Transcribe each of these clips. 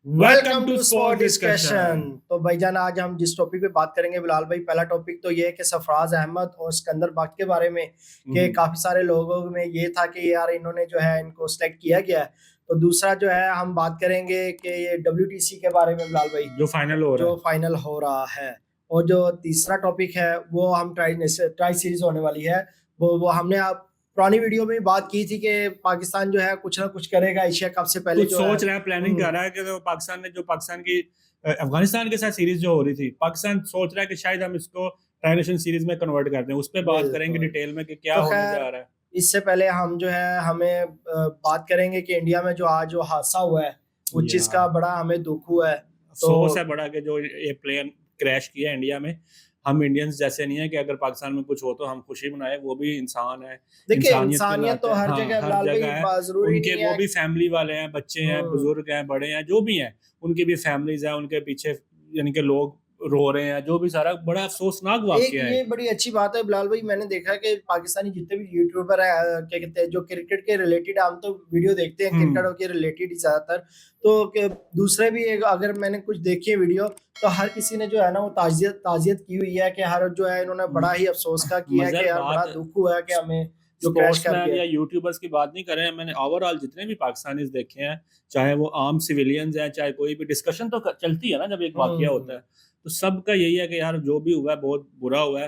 Welcome to sport discussion. तो भाईजान आज हम जिस टॉपिक पे बात करेंगे बिलाल भाई, पहला टॉपिक तो ये है कि सरफराज अहमद और सिकंदर बख्त के बारे में कि काफी सारे लोगों में ये था कि यार इन्होंने जो है इनको सिलेक्ट किया गया है। तो दूसरा जो है हम बात करेंगे कि ये WTC के बारे में बिलाल भाई, जो फाइनल हो रहा है। और जो तीसरा टॉपिक है वो हम ट्राई सीरीज होने वाली है। वो हमने आप पुरानी वीडियो में बात की थी कि पाकिस्तान जो है कुछ ना कुछ करेगा एशिया कप से पहले, कुछ जो सोच रहा है, प्लानिंग कर रहा है कि पाकिस्तान की अफगानिस्तान के साथ सीरीज जो हो रही थी, पाकिस्तान सोच रहा है कि शायद हम इसको ट्राई नेशन सीरीज में कन्वर्ट कर दें। उस पर बात करेंगे डिटेल में कि क्या तो होने जा रहा है। इससे पहले हम जो है हमें बात करेंगे कि इंडिया में जो आज जो हादसा हुआ है उस चीज का बड़ा हमें दुख हुआ है। अफसोस है बड़ा कि जो ये प्लेन क्रैश किया इंडिया में। हम इंडियंस जैसे नहीं है कि अगर पाकिस्तान में कुछ हो तो हम खुशी मनाए, वो भी इंसान है। देखिए इंसानियत तो हर जगह है। उनके वो भी फैमिली वाले हैं, बच्चे हैं, बुजुर्ग हैं, बड़े हैं, जो भी हैं, उनकी भी फैमिलिज हैं, उनके पीछे यानी कि लोग रो रहे हैं, जो भी सारा बड़ा अफसोसनाक वाकया है। ये बड़ी अच्छी बात है बिलाल भाई, मैंने देखा कि पाकिस्तानी जितने भी यूट्यूबर है क्या कहते हैं जो क्रिकेट के रिलेटेड, हम तो वीडियो देखते हैं क्रिकेट के रिलेटेड ही ज्यादातर, तो दूसरे भी अगर मैंने कुछ देखी है वीडियो तो हर किसी ने जो है ना वो ताजियत की हुई है कि हर जो है इन्होंने बड़ा ही अफसोस का किया है कि यार बड़ा दुख हुआ है कि हमें जो क्रैश कर गया। या यूट्यूबर्स की बात नहीं कर रहे हैं, मैंने ओवरऑल जितने भी पाकिस्तानीज देखे हैं, चाहे वो आम सिविलियंस हैं, चाहे कोई भी डिस्कशन तो चलती है ना जब एक वाकया होता है, तो सबका यही है कि यार जो भी हुआ है बहुत बुरा हुआ है।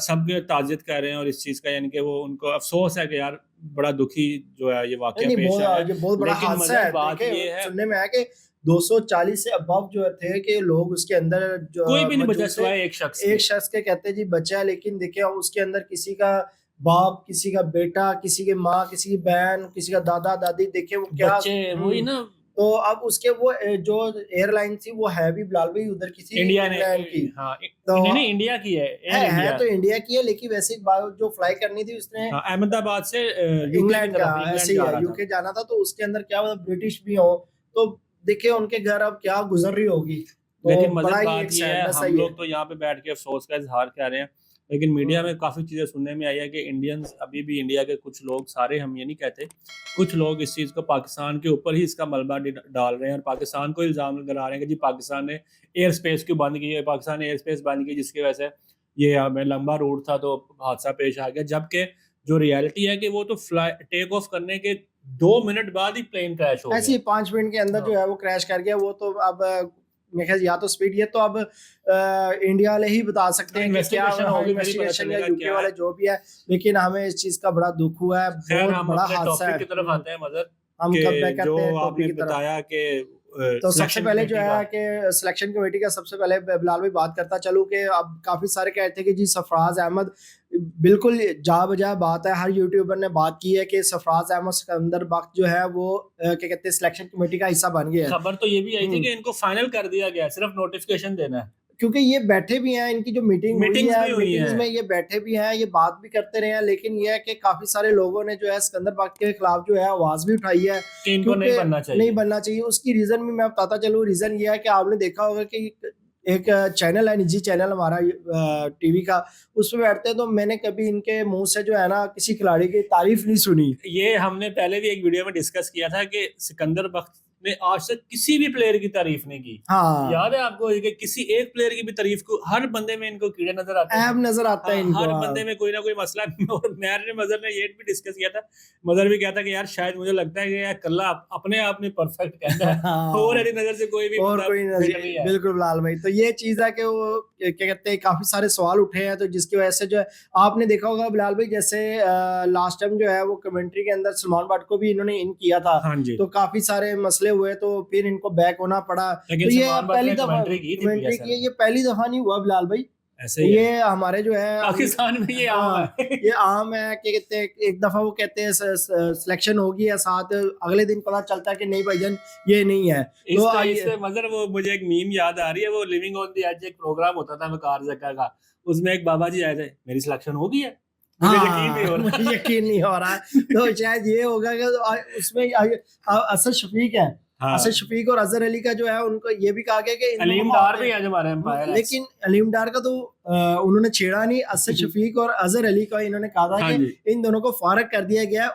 सबके ताजियत कर रहे हैं और इस चीज का यानी कि वो उनको अफसोस है कि यार बड़ा दुखी जो है ये वाकया पेश आया है। बहुत बड़ा हादसा है। बात ये है सुनने में आया कि 240 से अबव जो थे कि लोग उसके अंदर जो कोई भी नहीं बचा सिवाय एक शख्स के कहते जी बचा, लेकिन देखिए उसके अंदर किसी का बाप, किसी का बेटा, किसी की माँ, किसी की बहन, किसी का दादा दादी, देखिए वो क्या वही ना। तो अब उसके वो जो एयरलाइन थी वो है भी बिलाल भाई उधर किसी इंग्लैंड की। हाँ, तो इंडिया की है तो इंडिया की है, लेकिन वैसे एक बार जो फ्लाई करनी थी उसने अहमदाबाद से इंग्लैंड का, ऐसे ही है, यूके जाना था। तो उसके अंदर क्या ब्रिटिश भी हो, तो देखिए उनके घर अब क्या गुजर रही होगी। तो लेकिन बड़ा ही एक हम लोग तो यहाँ पे बैठ के अफसोस का इजहार कर रहे हैं, लेकिन मीडिया में काफी चीजें सुनने में आई है कि इंडियंस अभी भी, इंडिया के कुछ लोग, सारे हम ये नहीं कहते, कुछ लोग इस चीज को पाकिस्तान के ऊपर ही इसका मलबा डाल रहे हैं और पाकिस्तान को इल्जाम लगा रहे हैं कि जी पाकिस्तान ने एयर स्पेस क्यों बंद की है, पाकिस्तान ने एयर स्पेस बंद की जिसकी वजह से ये हमें लंबा रूट था तो हादसा पेश आ गया। जबकि जो रियलिटी है कि वो तो टेक ऑफ करने के 2 मिनट बाद ही प्लेन क्रैश हो गया। ऐसे 5 मिनट के अंदर जो है वो क्रैश कर गया। वो तो अब मेरे ख्याल या तो स्पीड, ये तो अब इंडिया वाले ही बता सकते हैं कि क्या इन्वेस्टिगेशन या यूके वाले जो भी है, लेकिन हमें इस चीज का बड़ा दुख हुआ है। बहुत बड़ा हादसा है। की तरफ आते हैं मदर, हम कब बैक करते हैं आपने बताया कि तो सबसे पहले जो है कि सिलेक्शन कमेटी का सबसे पहले बिलाल भाई बात करता चलूं कि अब काफी सारे कहते हैं कि जी सरफराज अहमद, बिल्कुल जा बजा बात है, हर यूट्यूबर ने बात की है कि सरफराज अहमद सिकंदर बख्त जो है वो क्या कहते हैं सिलेक्शन कमेटी का हिस्सा बन गया है। खबर तो ये भी आई थी कि इनको फाइनल कर दिया गया, सिर्फ नोटिफिकेशन देना है, क्योंकि ये बैठे भी हैं, इनकी जो मीटिंग्स में ये बैठे भी हैं, ये बात भी करते रहे हैं, लेकिन ये है कि काफी सारे लोगों ने जो है सिकंदर बख्त के खिलाफ जो है आवाज भी उठाई है कि इनको नहीं बनना चाहिए। उसकी रीजन भी मैं बताता चलूं। रीजन ये है कि आपने देखा होगा कि एक चैनल है, निजी चैनल हमारा टीवी का, उसमें बैठते हैं तो मैंने कभी इनके मुंह से जो है ना किसी खिलाड़ी की तारीफ नहीं सुनी। ये हमने पहले भी एक वीडियो में डिस्कस किया था कि सिकंदर बख्त ने आज तक किसी भी प्लेयर की तारीफ नहीं की। हाँ, याद है आपको कि किसी एक प्लेयर की भी तारीफ को, हर बंदे में इनको कीड़े नजर आते हैं, नजर आता है इनको, हर बंदे में कोई ना कोई मसला। और मदर ने ये भी डिस्कस किया था, मदर भी कहता कि यार शायद मुझे लगता है कि यार कल्ला अपने आप में परफेक्ट कहता है और ऐसी नजर से कोई भी और कोई नहीं। बिल्कुल लाल भाई, तो ये चीज है कि वो क्या कहते हैं काफी सारे सवाल उठे हैं, तो जिसकी वजह से जो है आपने देखा होगा बिलाल भाई, जैसे लास्ट टाइम जो है वो कमेंट्री के अंदर सलमान भट्ट को भी इन्होंने इन किया था, तो काफी सारे मसले हुए, तो फिर इनको बैक होना पड़ा। तो ये पहली दफा ये पहली दफा नहीं हुआ बिलाल भाई, ऐसे ही ये हमारे जो है पाकिस्तान में ये आम है। ये आम है कि कहते हैं एक दफा वो कहते हैं सिलेक्शन होगी या साथ अगले दिन पता चलता है कि नहीं भाईजान ये नहीं है। तो इससे मगर वो मुझे एक मीम याद आ रही है, वो लिविंग ऑन द एज एक प्रोग्राम होता था वकार जक्का का, उसमें एक बाबा जी आए थे, मेरी सिलेक्शन हो गई है, मुझे यकीन नहीं हो रहा है। तो शायद ये होगा कि उसमें असद शफीक है, असद शफीक और अजहर अली का जो है उनको ये भी कहा गया कि अलीम डार भी है हमारे एम्पायर, लेकिन अलीम डार का तो उन्होंने छेड़ा नहीं। असद शफीक और अजहर अली का इन्होंने कहा था हाँ कि जी। इन दोनों को फारग कर दिया गया है।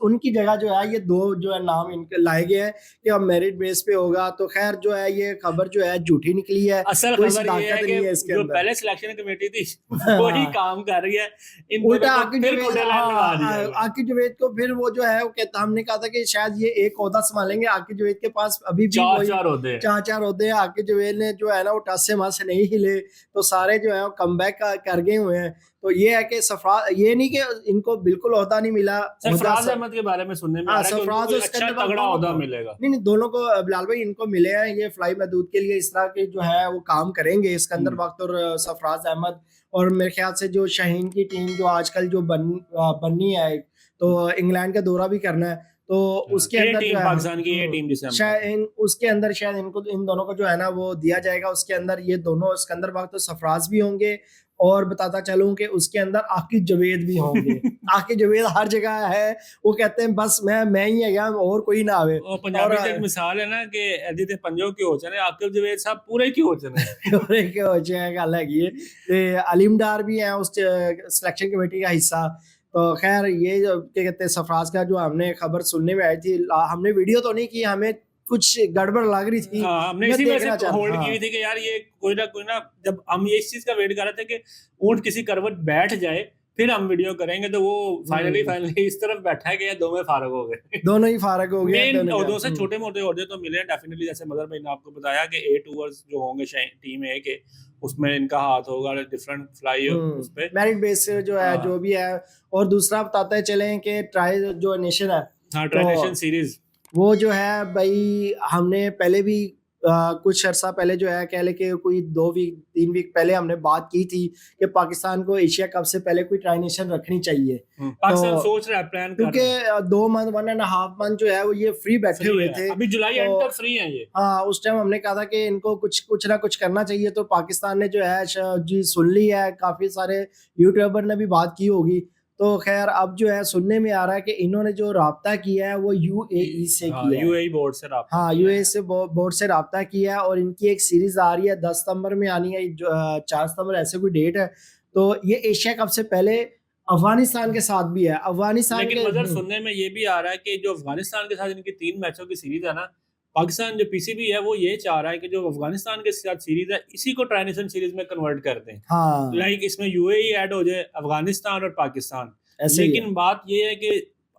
उनकी जगह जो है ये दो जो है नाम इनके लाए गए हैं कि अब मेरिट बेस पे होगा। तो खैर जो है ये खबर जो है झूठी निकली है, असल कोई खबर ये है सदाकत नहीं है कि इसके जो अंदर। पहले सिलेक्शन कमेटी थी वही हाँ। काम कर रही है, इन उल्टा दोनों को आकिब फिर जवेद, कुंडे लाइन लगा दिया हाँ, है। आकिब जवेद को फिर वो जो है वो कहता, हमने कहा था कि शायद ये एक ओहदा संभालेंगे। आकिब जवेद के पास अभी भी वही 4 होते हैं। 4 होते हैं। आकिब जवेद ने जो है ना वो टस से मस नहीं हिले, तो सारे जो है कम बैक कर गए हुए हैं। तो ये है कि सरफराज, ये नहीं कि इनको बिल्कुल ओहदा नहीं मिला। सरफराज अहमद के बारे में सुनने में आ हाँ, रहा है कि उनको सरफराज कोई और अच्छा सिकंदर तगड़ा दोनों ओहदा को, मिलेगा। नहीं दोनों को बिलाल भाई इनको मिले हैं। ये फ्लाई महदूद के लिए इस तरह के जो है वो काम करेंगे, सिकंदर बख्त और सरफराज अहमद। और मेरे ख्याल से जो शाहीन की टीम जो आजकल जो बननी है, तो इंग्लैंड का दौरा भी करना है, तो उसके अंदर जो है पाकिस्तान की ये टीम जिसे हम शायद उसके अंदर शायद इनको इन दोनों को जो है ना वो दिया जाएगा। उसके अंदर ये दोनों सिकंदर बख्त और सरफराज भी होंगे। और बताता चलूं कि उसके अंदर आकिब जवेद भी होंगे। आकिब जवेद हर जगह है, वो कहते हैं बस मैं ही है और कोई ना आवे। और पंजाबी की एक मिसाल है ना कि एदी ते पंजो के हो चने, आकिब जवेद साहब पूरे के हो चने पूरे के हो जाए गल है। ते अलीम डार भी है उस सिलेक्शन कमेटी का हिस्सा। तो खैर ये जो क्या कहते हैं सरफराज का जो हमने खबर सुनने में आई थी, हमने वीडियो तो नहीं की, हमें कुछ गड़बड़ लग रही थी। हाँ, हमने इसी वजह से होल्ड की हुई थी कि यार ये कोई ना जब हम ये इस चीज का वेट कर रहे थे कि ऊंट किसी करवट बैठ जाए फिर हम वीडियो करेंगे, तो वो फाइनली इस तरफ बैठा है कि यार दोनों फारग हो गए। दोनों ही फारग हो गए। मेन ओहदों से छोटे मोटे ओहदे तो मिले डेफिनेटली, जैसे मदर भाई ने आपको बताया कि 8 ओवर्स जो होंगे टीम ए के, उसमें इनका हाथ होगा डिफरेंट फ्लाई उस पे मेरिट बेस से जो है जो भी है। और दूसरा बताते चलें कि ट्राई जो नेशन है, हाँ ट्राई नेशन सीरीज, वो जो है भाई हमने पहले भी कुछ अर्सा पहले जो है कह ले कि कोई 2 वीक 3 वीक पहले हमने बात की थी कि पाकिस्तान को एशिया कप से पहले कोई ट्राई नेशन रखनी चाहिए। पाकिस्तान सोच रहा है, प्लान कर रहा है, क्योंकि 2 मंथ 1.5 मंथ जो है वो ये फ्री बैठे हुए थे। अभी जुलाई एंड तक फ्री हैं ये। हाँ, उस टाइम हमने कहा था कि इनको कुछ ना कुछ करना चाहिए। तो पाकिस्तान ने जो है जी सुन ली है, काफी सारे यूट्यूबर ने भी बात की होगी। तो खैर अब जो है सुनने में आ रहा है कि इन्होंने जो राब्ता किया है वो यूएई से किया है। यूएई बोर्ड से राब्ता, हाँ यूएई से बोर्ड से राब्ता किया है। और इनकी एक सीरीज आ रही है 10 सितंबर में आनी है, 4 सितंबर ऐसे कोई डेट है। तो ये एशिया कप से पहले अफगानिस्तान के साथ भी है। अफगानिस्तान लेकिन मगर सुनने में ये भी आ रहा है कि जो अफगानिस्तान के साथ इनकी 3 मैचों की सीरीज है ना, पाकिस्तान जो पीसीबी है वो ये चाह रहा है कि जो अफगानिस्तान के साथ सीरीज है इसी को ट्राई नेशन सीरीज में कन्वर्ट कर दें। हाँ, लाइक इसमें यूएई ऐड हो जाए, अफगानिस्तान और पाकिस्तान। लेकिन बात ये है कि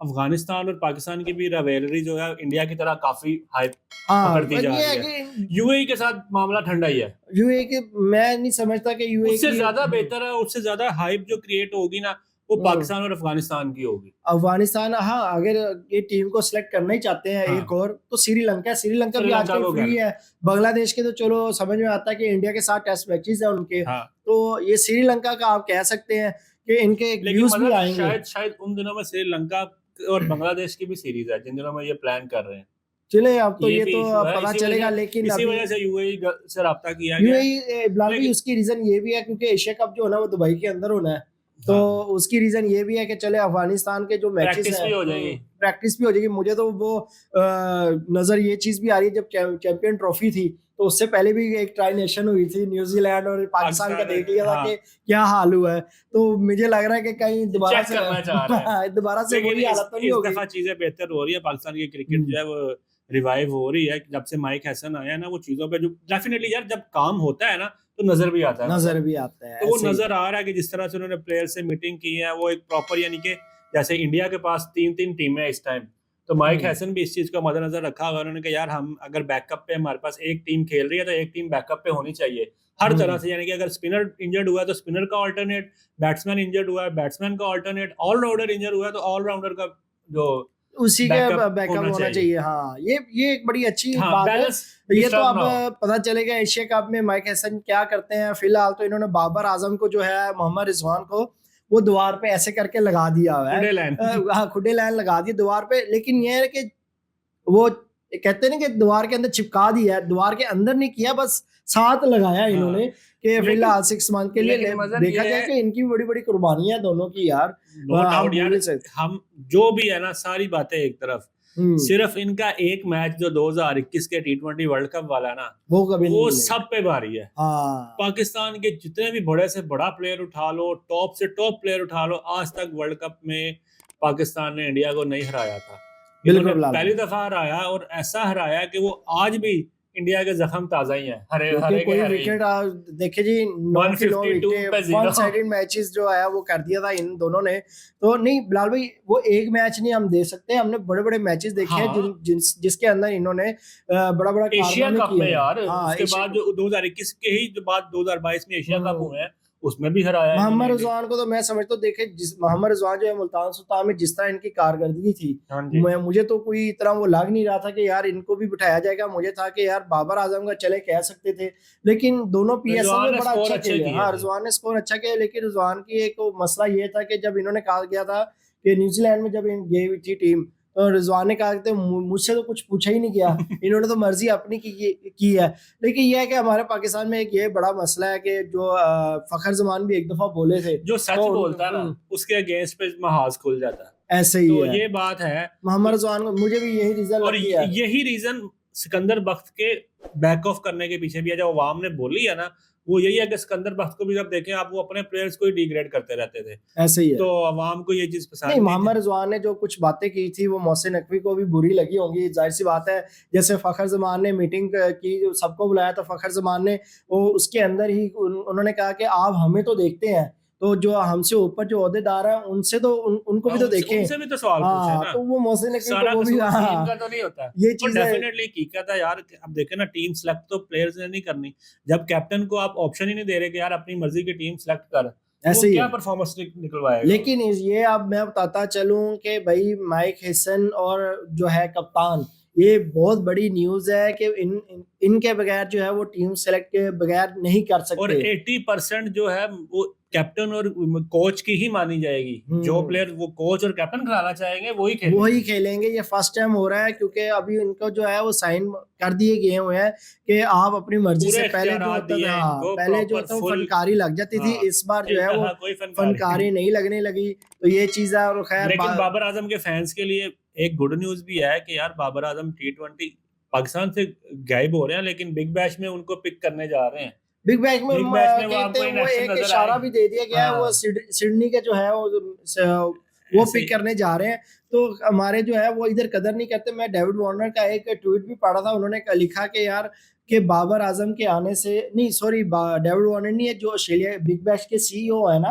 अफगानिस्तान और पाकिस्तान की भी रिवेलरी जो है इंडिया की तरह काफी हाइप पकड़ती जा रही है। यूएई के साथ मामला ठंडा ही है। यूएई के मैं नहीं समझता कि यूएई उससे ज्यादा बेहतर है, उससे ज्यादा हाइप जो क्रिएट होगी ना वो पाकिस्तान और अफगानिस्तान की होगी। अफगानिस्तान, हाँ, अगर ये टीम को सिलेक्ट करना ही चाहते हैं एक और, तो श्रीलंका भी आजकल फ्री है। बांग्लादेश के तो चलो समझ में आता है कि इंडिया के साथ टेस्ट मैचेस है उनके। तो ये श्रीलंका का आप कह सकते हैं कि इनके व्यूज भी आएंगे। शायद उन दिनों में श्रीलंका और बांग्लादेश की भी सीरीज है जिन दिनों में ये प्लान कर रहे हैं। चले अब तो ये तो पता चलेगा। लेकिन इसी वजह से यूएई से राब्ता किया गया। यूएई उसकी रीजन ये भी है क्योंकि एशिया कप जो है ना वो दुबई के अंदर होना है। तो उसकी रीजन ये भी है कि चले अफगानिस्तान के जो मैचेस हैं प्रैक्टिस भी हो जाएगी। मुझे तो वो नजर ये चीज भी आ रही है, जब चैंपियन ट्रॉफी थी तो उससे पहले भी एक ट्राई नेशन हुई थी न्यूजीलैंड और पाकिस्तान का, देख लिया था कि क्या हाल हुआ है। तो मुझे लग रहा है कि कहीं दोबारा से वही हालत तो नहीं होगी। इस दफा चीजें बेहतर हो रही है, पाकिस्तान की क्रिकेट जो है वो रिवाइव हो रही है। जब से माइक हैसन आया ना वो चीजों पे जो डेफिनेटली यार जब काम होता है ना तो नजर भी आता है। तो वो नजर आ रहा है कि जिस तरह से उन्होंने प्लेयर से मीटिंग की है वो एक प्रॉपर, यानी कि जैसे इंडिया के पास 3 टीमें है इस टाइम, तो माइक हैसन भी इस चीज का मद्देनजर रखा हुआ। उन्होंने कहा यार हम अगर बैकअप पे हमारे पास एक टीम खेल रही है तो एक टीम बैकअप पे होनी चाहिए हर तरह से। यानी कि अगर स्पिनर इंजर्ड हुआ है तो स्पिनर का ऑल्टरनेट, बैट्समैन इंजर्ड हुआ है बैट्समैन का ऑल्टरनेट, ऑलराउंडर इंजर्ड हुआ है तो ऑलराउंडर का जो उसी का बैकअप होना चाहिए। हाँ, ये एक बड़ी अच्छी बात है। ये तो अब पता चलेगा एशिया कप में माइक हैसन क्या करते हैं। फिलहाल तो इन्होंने बाबर आजम को जो है मोहम्मद रिजवान को वो द्वार पे ऐसे करके लगा दिया हुआ है, खुडे लाइन लगा दी द्वार पे। लेकिन ये है कि वो कहते हैं कि द्वार के अंदर चिपका दिया है, द्वार के अंदर नहीं किया, बस साथ लगाया इन्होंने कि फिलहाल 6 मंथ के लिए देखा जाए कि इनकी बड़ी बड़ी कुर्बानियां दोनों की यार। हम जो भी है ना सारी बातें एक तरफ, सिर्फ इनका एक मैच जो 2021 के T20 वर्ल्ड कप वाला ना, वो कभी वो नहीं सब पे भारी है। पाकिस्तान के जितने भी बड़े से बड़ा प्लेयर उठा लो, टॉप से टॉप प्लेयर उठा लो, आज तक वर्ल्ड कप में पाकिस्तान ने इंडिया को नहीं हराया था। इन्होंने पहली दफा हराया और ऐसा हराया कि वो आज भी इंडिया के जख्म ताजा ही है। हरे कोई विकेट देखे जी, 152 मैचेस जो आया वो कर दिया था इन दोनों ने। तो नहीं बिलाल भाई, वो एक मैच नहीं हम दे सकते, हमने बड़े बड़े मैचेस देखे हैं जिसके अंदर इन्होंने बड़ा बड़ा एशिया कप में यार, उसके बाद जो 2021 के ही बाद 2022 में एशिया कप हुए हैं उसमें भी हराया है। मोहम्मद रिजवान को तो मैं समझता हूँ, देखे मोहम्मद रिजवान जो है मुल्तान सुल्तान में जिस तरह इनकी कारकर्दगी थी, मुझे तो कोई इतना वो लग नहीं रहा था कि यार इनको भी बिठाया जाएगा। मुझे था कि यार बाबर आजम का चले कह सकते थे, लेकिन दोनों PSL में बड़ा अच्छा खेले। हाँ, रिजवान ने स्कोर अच्छा किया, लेकिन रिजवान की एक मसला ये था कि जब इन्होंने कहा गया था कि न्यूजीलैंड में जब गई थी टीम, तो रिजवान ने कहा कि मुझसे तो कुछ पूछा ही नहीं गया, इन्होंने तो मर्जी अपनी की है। लेकिन यह है कि हमारे पाकिस्तान में एक ये बड़ा मसला है कि जो फखर जमान भी एक दफा बोले थे, जो सच बोलता है ना उसके अगेंस्ट पे महाज खुल जाता है, ऐसे ही तो है। ये बात है मोहम्मद रिजवान को, मुझे भी यही रीजन और यही रीजन सिकंदर बख्त के बैक ऑफ करने के पीछे भी है। जो अवाम ने बोली है ना, वो यही है कि सिकंदर बख्त को भी जब देखें आप, वो अपने प्लेयर्स को ही डिग्रेड करते रहते थे, ऐसे ही है। तो अवाम को ये चीज पसंद नहीं। मोहम्मद रिजवान ने जो कुछ बातें की थी वो मोहसिन नकवी को भी बुरी लगी होंगी, जाहिर सी बात है। जैसे फखर जमान ने मीटिंग की, सबको बुलाया, तो फखर जमान ने वो उसके अंदर ही उन्होंने कहा कि आप हमें तो देखते हैं, तो जो हमसे ऊपर जो ओहदेदार हैं उनसे तो उनको भी तो देखें, उनसे भी तो सवाल पूछे ना। तो वो मोहसिन नकवी को भी टीम का तो नहीं होता ये चीज डेफिनेटली हकीकत है यार। अब देखें ना, टीम सेलेक्ट तो प्लेयर्स ने नहीं करनी। जब कैप्टन को आप ऑप्शन ही नहीं दे रहे कि यार अपनी मर्जी की टीम सेलेक्ट कर, ऐसे क्या परफॉर्मेंस निकलवाएगा। लेकिन ये अब मैं बताता चलूं कि भाई माइक हेसन और जो है कप्तान, ये बहुत बड़ी न्यूज है कि इनके बगैर जो है वो टीम सेलेक्ट के बगैर नहीं कर सकते। और 80% जो है वो कैप्टन और कोच की ही मानी जाएगी। जो प्लेयर वो कोच और कैप्टन खिलाना चाहेंगे वही खेलेंगे। ये फर्स्ट टाइम हो रहा है, क्योंकि अभी इनको जो है वो साइन कर दिए गए हुए हैं कि आप अपनी मर्जी से, पहले जो था फनकारी लग जाती थी, इस बार जो है वो फनकारी नहीं लगने लगी। तो ये चीज है। और खैर, लेकिन बाबर आजम के फैंस के लिए एक गुड न्यूज भी है कि यार बाबर आजम T20 पाकिस्तान से गायब हो रहे हैं, लेकिन बिग बैश में उनको पिक करने जा रहे हैं। बिग बैश में कहते हैं वो एक इशारा भी दे दिया गया है, वो सिडनी के जो है वो पिक करने जा रहे हैं। तो हमारे जो है वो इधर कदर नहीं करते। मैं डेविड वार्नर का एक ट्वीट भी पढ़ा था, उन्होंने लिखा कि यार कि बाबर आजम के आने से, नहीं सॉरी, डेविड वार्नर नहीं है, जो ऑस्ट्रेलिया बिग बैश के CEO है ना,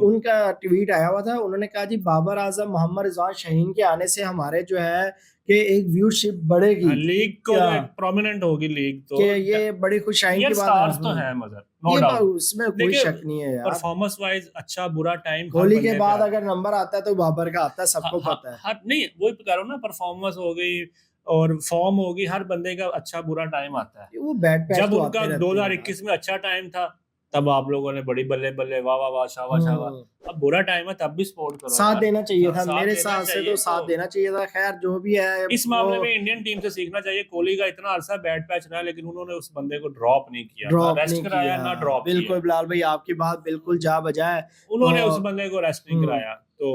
उनका ट्वीट आया हुआ था। उन्होंने कहा जी बाबर आजम मोहम्मद रिजवान शाहीन के आने से हमारे जो है कि एक व्यूअरशिप बढ़ेगी, लीग को प्रोमिनेंट होगी लीग, तो ये बड़ी खुशहाली की बात तो है। मगर नो डाउट उसमें कोई शक नहीं है यार। परफॉर्मेंस वाइज अच्छा बुरा टाइम कोहली के बाद अगर नंबर आता है तो बाबर का आता है, सबको पता है। नहीं, वही कह रहा हूँ ना, परफॉर्मेंस हो गई और फॉर्म होगी, हर बंदे का अच्छा बुरा टाइम आता है। वो बैड पैच जब उनका 2021 में अच्छा टाइम था, तब आप लोगों ने बड़ी बल्ले बल्ले वाह वाह वाह शाबाश शाबाश। अब बुरा टाइम है तब भी सपोर्ट करो, साथ देना चाहिए था। मेरे हिसाब से तो साथ देना चाहिए था। खैर जो भी है, इस मामले में इंडियन टीम से सीखना चाहिए। कोहली का इतना अरसा बैड पैच रहा, लेकिन उन्होंने उस बंदे को ड्रॉप नहीं किया, रेस्ट कराया ना ड्रॉप। बिल्कुल बिलाल भाई, आपकी बात बिल्कुल जा बजा है, उन्होंने उस बंदे को रेस्ट नहीं कराया। तो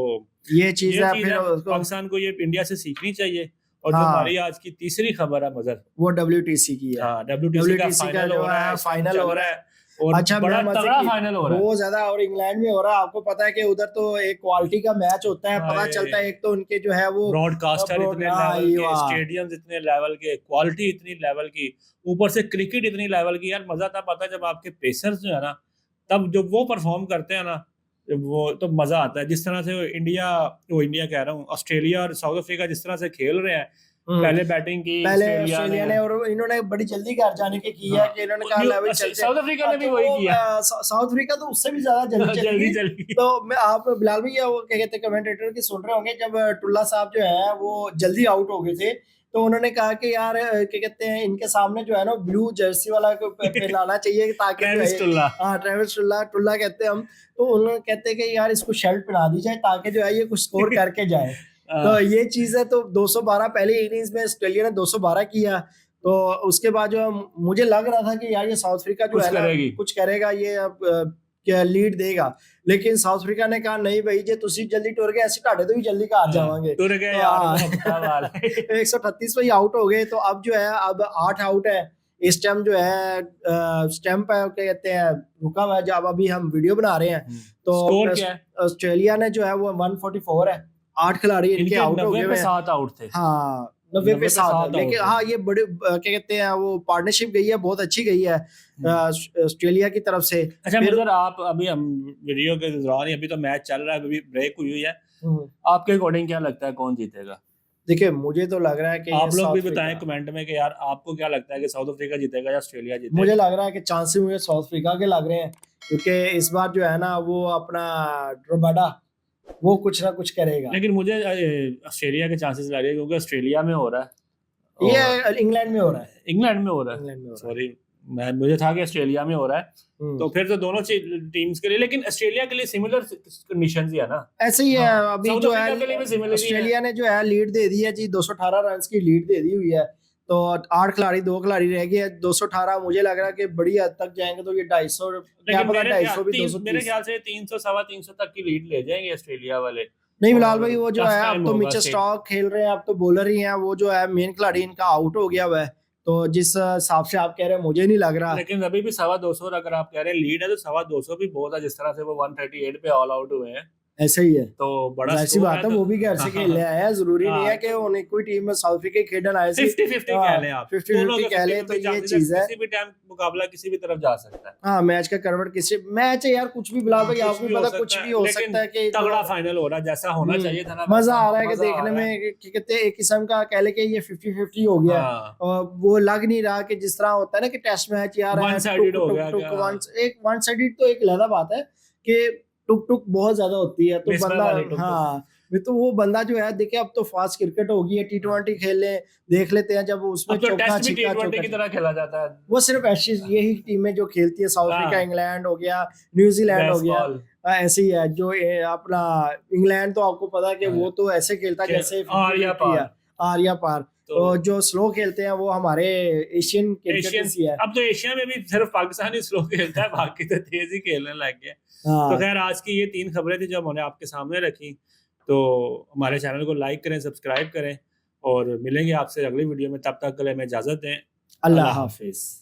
ये चीज है, फिर पाकिस्तान को ये इंडिया से सीखनी चाहिए। और जो हमारी आज की तीसरी खबर है मजर, वो WTC की है। WTC का फाइनल हो रहा है और अच्छा, बड़ा तगड़ा फाइनल हो रहा है, बहुत ज्यादा। और इंग्लैंड में हो रहा है। आपको पता है कि उधर तो एक क्वालिटी का मैच होता है, पता चलता है। एक तो उनके जो है वो ब्रॉडकास्टर इतने लेवल के, स्टेडियम्स इतने लेवल के, क्वालिटी इतनी लेवल की, ऊपर से क्रिकेट इतनी लेवल की। यार मजा तब आता है जब आपके पेसर्स जो है ना, तब जब वो परफॉर्म करते हैं ना, वो तो मजा आता है। जिस तरह से इंडिया कह रहा हूँ, ऑस्ट्रेलिया और साउथ अफ्रीका जिस तरह से खेल रहे हैं, पहले बैटिंग की ऑस्ट्रेलिया ने, और इन्होंने बड़ी जल्दी घर जाने के की है कि इन्होंने कहा लेवल चलते। साउथ अफ्रीका ने भी वही किया। साउथ अफ्रीका तो उससे भी ज्यादा जल्दी। तो मैं आप बिलाल भैया वो क्या कहते हैं कमेंटेटर की सुन रहे होंगे, जब टुल्ला साहब जो है वो जल्दी आउट हो गए थे, तो उन्होंने कहा कि यार क्या कहते हैं, इनके सामने जो है ना ब्लू जर्सी वाला को लाना चाहिए ताकि ट्रेविस टुल्ला कहते हैं हम। तो उन्होंने कहते हैं कि यार इसको शर्ट पहना दी जाए ताकि जो है ये कुछ स्कोर करके जाए। तो ये चीज है। तो 212 पहले इनिंग्स में ऑस्ट्रेलिया ने 212 किया। तो उसके बाद जो मुझे लग रहा था कि यार ये साउथ अफ्रीका जो है ना कुछ करेगा। ये अब लीड देगा, लेकिन साउथ अफ्रीका ने कहा नहीं भाई जे तुसी जल्दी टुर गए ऐसे ढाडे तो भी जल्दी हार जावांगे, टुर गए यार 138 पे ही आउट हो गए। तो अब जो है अब 8 आउट है इस टाइम जो है, स्टैम्प है क्या कहते हैं रुका हुआ है जब अभी हम वीडियो बना रहे हैं। तो स्कोर क्या है? ऑस्ट्रेलिया ने जो है वो 144 है, 8 खिलाड़ी इनके आउट हो गए, 7 आउट थे। हाँ 90 पे 7, लेकिन हाँ ये बड़े क्या कहते हैं वो पार्टनरशिप गई है, बहुत अच्छी गई है ऑस्ट्रेलिया की तरफ से। अच्छा मगर आप अभी हम वीडियो के दौरान, अभी तो मैच चल रहा है, अभी ब्रेक हुई है, आपके अकॉर्डिंग क्या लगता है कौन जीतेगा? देखिए मुझे तो लग रहा है कि आप लोग भी बताएं कमेंट में कि यार आपको क्या लगता है कि साउथ अफ्रीका जीतेगा या ऑस्ट्रेलिया जीतेगा? मुझे लग रहा है कि चांसेस मुझे साउथ अफ्रीका के लग रहे हैं, क्योंकि इस बार जो है ना वो अपना रबाडा वो कुछ ना कुछ करेगा। लेकिन मुझे ऑस्ट्रेलिया के चांसेस लग रहे हैं क्योंकि ऑस्ट्रेलिया में हो रहा है, ये इंग्लैंड में हो रहा है, इंग्लैंड में हो रहा है, सॉरी मुझे था कि ऑस्ट्रेलिया में हो रहा है। तो फिर तो दोनों टीम्स के लिए, लेकिन ऑस्ट्रेलिया के लिए सिमिलर कंडीशंस ही है ना, ऐसे ही है। अभी जो है ऑस्ट्रेलिया ऑस्ट्रेलिया ने जो है लीड दे दी है जी, 218 रन की लीड दे दी हुई है। तो 8 खिलाड़ी 2 खिलाड़ी रह गए, 218 मुझे लग रहा है कि बड़ी हद तक जाएंगे तो ये 250, क्या पता 250 भी 230, मेरे ख्याल से 300 सवा 300 तक की लीड ले जाएंगे ऑस्ट्रेलिया वाले। नहीं बिलाल भाई वो जो है अब तो मिचेल स्टार्क खेल रहे हैं, अब तो बॉलर ही हैं, वो जो है मेन खिलाड़ी इनका आउट हो गया हुआ है। तो जिस हिसाब से आप कह रहे हैं मुझे नहीं लग रहा, लेकिन अभी भी 250 अगर आप कह रहे हैं लीड है तो 250 भी बहुत है, जिस तरह से वो 138 पे ऑल आउट हुए हैं। ऐसा ही है, तो बड़ा ऐसी बात है, वो भी घर से खेलने आए हैं, जरूरी नहीं है कि उन्हें कोई टीम में साउथ अफ्रीका खेलने आए। 50-50 कह लें आप, 50-50 कह लें तो ये चीज है, किसी भी टाइम मुकाबला किसी भी तरफ जा सकता है। हाँ मैच का करवट किसी मैच है यार, कुछ भी बिलाल भाई आपको पता कुछ भी हो सकता है कि तगड़ा फाइनल हो रहा है जैसा होना चाहिए था ना, मजा आ रहा है कि देखने में कि कहते हैं एक किस्म का कह ले कि ये 50-50 हो गया। और वो लग नहीं रहा कि जिस तरह होता है ना कि टेस्ट मैच यार वन साइडेड हो गया, एक वन साइडेड तो एक अलग बात है कि टुक टुक बहुत ज्यादा होती है, तो बंदा हाँ तो वो बंदा जो है देखिए अब तो फास्ट क्रिकेट होगी है, T20 खेल ले देख लेते हैं, जब उसमें चौका छिक्का चौका की तरह खेला जाता है। वो सिर्फ ऐसी यही टीमें जो खेलती है, साउथ अफ्रीका, इंग्लैंड हो गया, न्यूजीलैंड हो गया, ऐसे ही है। जो अपना इंग्लैंड तो आपको पता है कि वो तो ऐसे खेलता है जैसे आर्या पार। तो जो स्लो खेलते हैं वो हमारे एशियन क्रिकेटर्स ही है। अब तो एशिया में भी सिर्फ पाकिस्तान ही स्लो खेलता है, बाकी तो तेज ही खेलने लग गए। तो खैर आज की ये 3 खबरें थी जो हमने आपके सामने रखी। तो हमारे चैनल को लाइक करें, सब्सक्राइब करें और मिलेंगे आपसे अगली वीडियो में। तब तक के लिए हमें इजाजत दें। अल्लाह हाफिज।